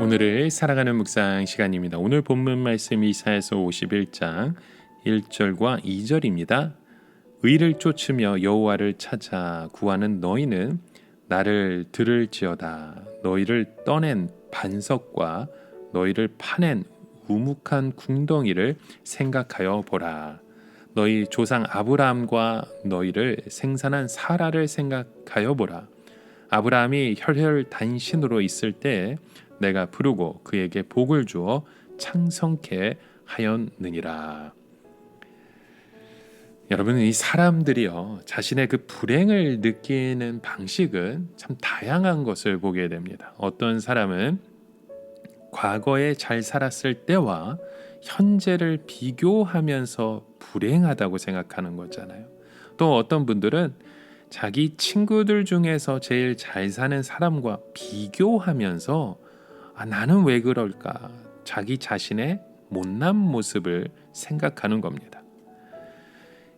오늘을 살아가는 묵상 시간입니다. 오늘 본문 말씀 이사야서 51장 1절과 2절입니다. 의를 쫓으며 여호와를 찾아 구하는 너희는 나를 들을지어다. 너희를 떠낸 반석과 너희를 파낸 우묵한 궁덩이를 생각하여 보라. 너희 조상 아브라함과 너희를 생산한 사라를 생각하여 보라. 아브라함이 혈혈단신으로 있을 때 내가 부르고 그에게 복을 주어 창성케 하였느니라. 여러분, 이 사람들이요, 자신의 그 불행을 느끼는 방식은 참 다양한 것을 보게 됩니다. 어떤 사람은 과거에 잘 살았을 때와 현재를 비교하면서 불행하다고 생각하는 거잖아요. 또 어떤 분들은 자기 친구들 중에서 제일 잘 사는 사람과 비교하면서 나는 왜 그럴까? 자기 자신의 못난 모습을 생각하는 겁니다.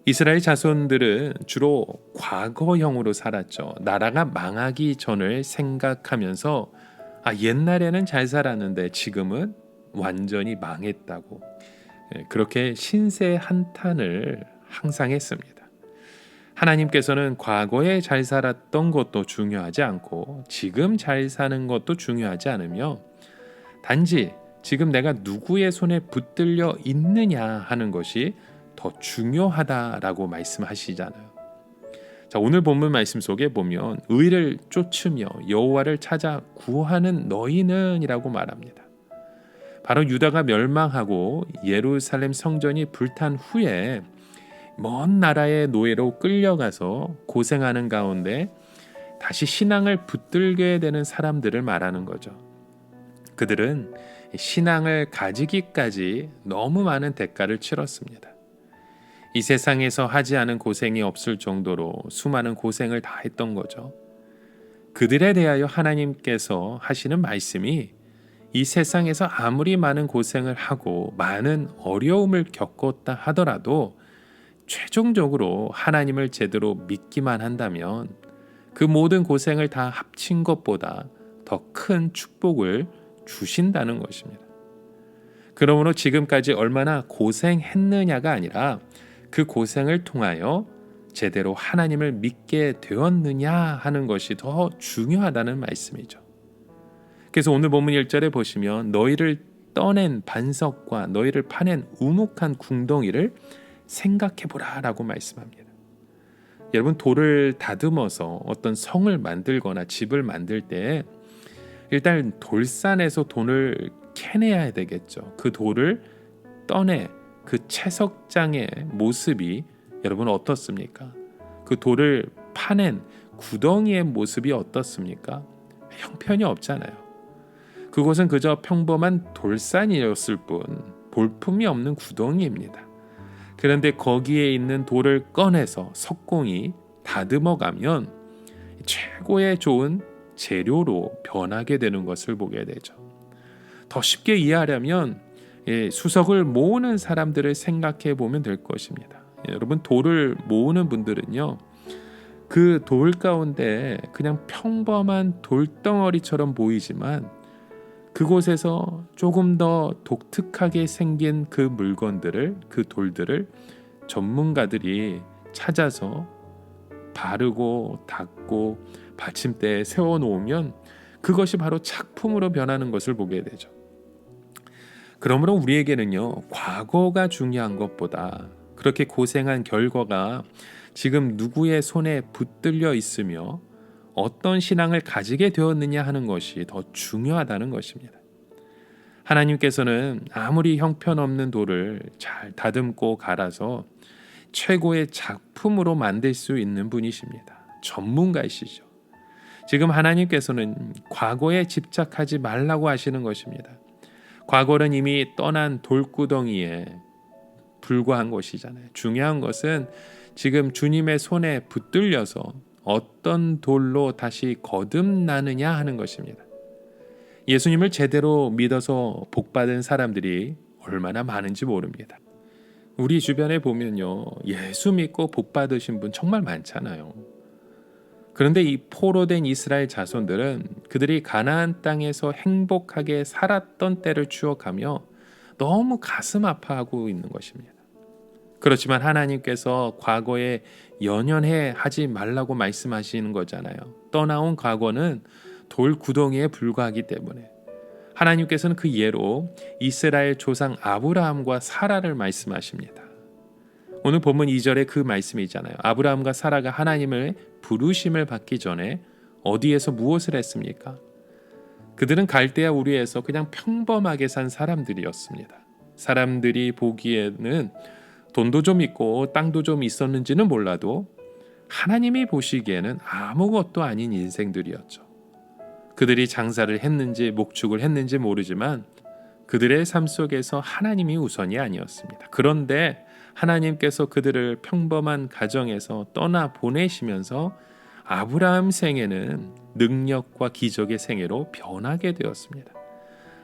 이스라엘 자손들은 주로 과거형으로 살았죠. 나라가 망하기 전을 생각하면서 옛날에는 잘 살았는데 지금은 완전히 망했다고, 그렇게 신세 한탄을 항상 했습니다. 하나님께서는 과거에 잘 살았던 것도 중요하지 않고 지금 잘 사는 것도 중요하지 않으며 단지 지금 내가 누구의 손에 붙들려 있느냐 하는 것이 더 중요하다라고 말씀하시잖아요. 자, 오늘 본문 말씀 속에 보면 의를 쫓으며 여호와를 찾아 구하는 너희는 이라고 말합니다. 바로 유다가 멸망하고 예루살렘 성전이 불탄 후에 먼 나라의 노예로 끌려가서 고생하는 가운데 다시 신앙을 붙들게 되는 사람들을 말하는 거죠. 그들은 신앙을 가지기까지 너무 많은 대가를 치렀습니다. 이 세상에서 하지 않은 고생이 없을 정도로 수많은 고생을 다 했던 거죠. 그들에 대하여 하나님께서 하시는 말씀이 이 세상에서 아무리 많은 고생을 하고 많은 어려움을 겪었다 하더라도 최종적으로 하나님을 제대로 믿기만 한다면 그 모든 고생을 다 합친 것보다 더 큰 축복을 주신다는 것입니다. 그러므로 지금까지 얼마나 고생했느냐가 아니라 그 고생을 통하여 제대로 하나님을 믿게 되었느냐 하는 것이 더 중요하다는 말씀이죠. 그래서 오늘 본문 1절에 보시면 너희를 떠낸 반석과 너희를 파낸 우묵한 궁덩이를 생각해보라 라고 말씀합니다. 여러분, 돌을 다듬어서 어떤 성을 만들거나 집을 만들 때 일단 돌산에서 돌을 캐내야 되겠죠. 그 돌을 떠내 그 채석장의 모습이 여러분 어떻습니까? 그 돌을 파낸 구덩이의 모습이 어떻습니까? 형편이 없잖아요. 그곳은 그저 평범한 돌산이었을 뿐 볼품이 없는 구덩이입니다. 그런데 거기에 있는 돌을 꺼내서 석공이 다듬어가면 최고의 좋은 재료로 변하게 되는 것을 보게 되죠. 더 쉽게 이해하려면 수석을 모으는 사람들을 생각해 보면 될 것입니다. 여러분, 돌을 모으는 분들은요, 그 돌 가운데 그냥 평범한 돌덩어리처럼 보이지만 그곳에서 조금 더 독특하게 생긴 그 물건들을, 그 돌들을 전문가들이 찾아서 바르고 닦고 받침대에 세워놓으면 그것이 바로 작품으로 변하는 것을 보게 되죠. 그러므로 우리에게는요, 과거가 중요한 것보다 그렇게 고생한 결과가 지금 누구의 손에 붙들려 있으며 어떤 신앙을 가지게 되었느냐 하는 것이 더 중요하다는 것입니다. 하나님께서는 아무리 형편없는 돌을 잘 다듬고 갈아서 최고의 작품으로 만들 수 있는 분이십니다. 전문가이시죠. 지금 하나님께서는 과거에 집착하지 말라고 하시는 것입니다. 과거는 이미 떠난 돌구덩이에 불과한 것이잖아요. 중요한 것은 지금 주님의 손에 붙들려서 어떤 돌로 다시 거듭나느냐 하는 것입니다. 예수님을 제대로 믿어서 복받은 사람들이 얼마나 많은지 모릅니다. 우리 주변에 보면요, 예수 믿고 복받으신 분 정말 많잖아요. 그런데 이 포로된 이스라엘 자손들은 그들이 가나안 땅에서 행복하게 살았던 때를 추억하며 너무 가슴 아파하고 있는 것입니다. 그렇지만 하나님께서 과거에 연연해 하지 말라고 말씀하시는 거잖아요. 떠나온 과거는 돌 구덩이에 불과하기 때문에 하나님께서는 그 예로 이스라엘 조상 아브라함과 사라를 말씀하십니다. 오늘 본문 2절에 그 말씀이잖아요. 아브라함과 사라가 하나님을 부르심을 받기 전에 어디에서 무엇을 했습니까? 그들은 갈대아 우리에서 그냥 평범하게 산 사람들이었습니다. 사람들이 보기에는 돈도 좀 있고 땅도 좀 있었는지는 몰라도 하나님이 보시기에는 아무것도 아닌 인생들이었죠. 그들이 장사를 했는지 목축을 했는지 모르지만 그들의 삶 속에서 하나님이 우선이 아니었습니다. 그런데 하나님께서 그들을 평범한 가정에서 떠나 보내시면서 아브라함 생애는 능력과 기적의 생애로 변하게 되었습니다.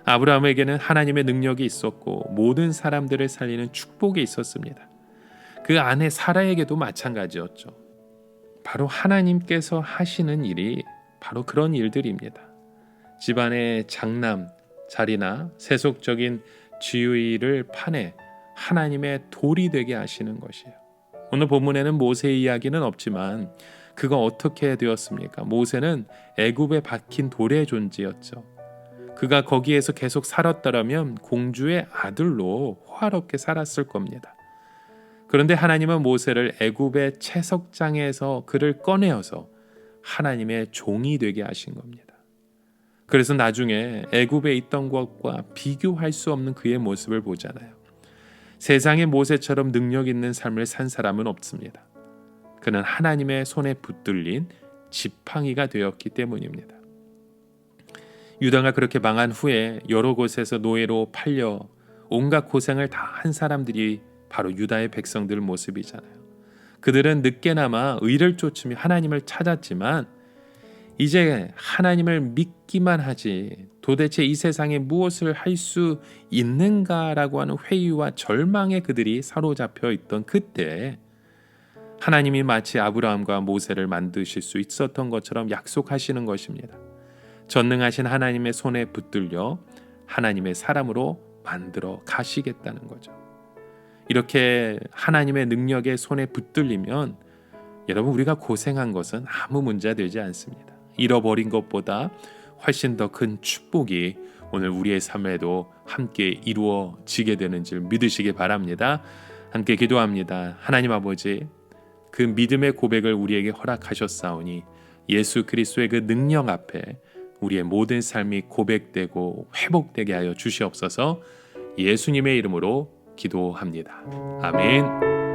아브라함에게는 하나님의 능력이 있었고 모든 사람들을 살리는 축복이 있었습니다. 그 아내 사라에게도 마찬가지였죠. 바로 하나님께서 하시는 일이 바로 그런 일들입니다. 집안의 장남, 자리나 세속적인 지위를 파내 하나님의 돌이 되게 하시는 것이에요. 오늘 본문에는 모세의 이야기는 없지만 그가 어떻게 되었습니까? 모세는 애굽에 박힌 돌의 존재였죠. 그가 거기에서 계속 살았더라면 공주의 아들로 호화롭게 살았을 겁니다. 그런데 하나님은 모세를 애굽의 채석장에서 그를 꺼내어서 하나님의 종이 되게 하신 겁니다. 그래서 나중에 애굽에 있던 것과 비교할 수 없는 그의 모습을 보잖아요. 세상의 모세처럼 능력 있는 삶을 산 사람은 없습니다. 그는 하나님의 손에 붙들린 지팡이가 되었기 때문입니다. 유다가 그렇게 망한 후에 여러 곳에서 노예로 팔려 온갖 고생을 다 한 사람들이 바로 유다의 백성들 모습이잖아요. 그들은 늦게나마 의를 쫓으며 하나님을 찾았지만 이제 하나님을 믿기만 하지 도대체 이 세상에 무엇을 할 수 있는가라고 하는 회의와 절망에 그들이 사로잡혀 있던 그때 하나님이 마치 아브라함과 모세를 만드실 수 있었던 것처럼 약속하시는 것입니다. 전능하신 하나님의 손에 붙들려 하나님의 사람으로 만들어 가시겠다는 거죠. 이렇게 하나님의 능력의 손에 붙들리면 여러분 우리가 고생한 것은 아무 문제 되지 않습니다. 잃어버린 것보다 훨씬 더 큰 축복이 오늘 우리의 삶에도 함께 이루어지게 되는 줄 믿으시기 바랍니다. 함께 기도합니다. 하나님 아버지, 그 믿음의 고백을 우리에게 허락하셨사오니 예수 그리스도의 그 능력 앞에 우리의 모든 삶이 고백되고 회복되게 하여 주시옵소서. 예수님의 이름으로 기도합니다. 아멘.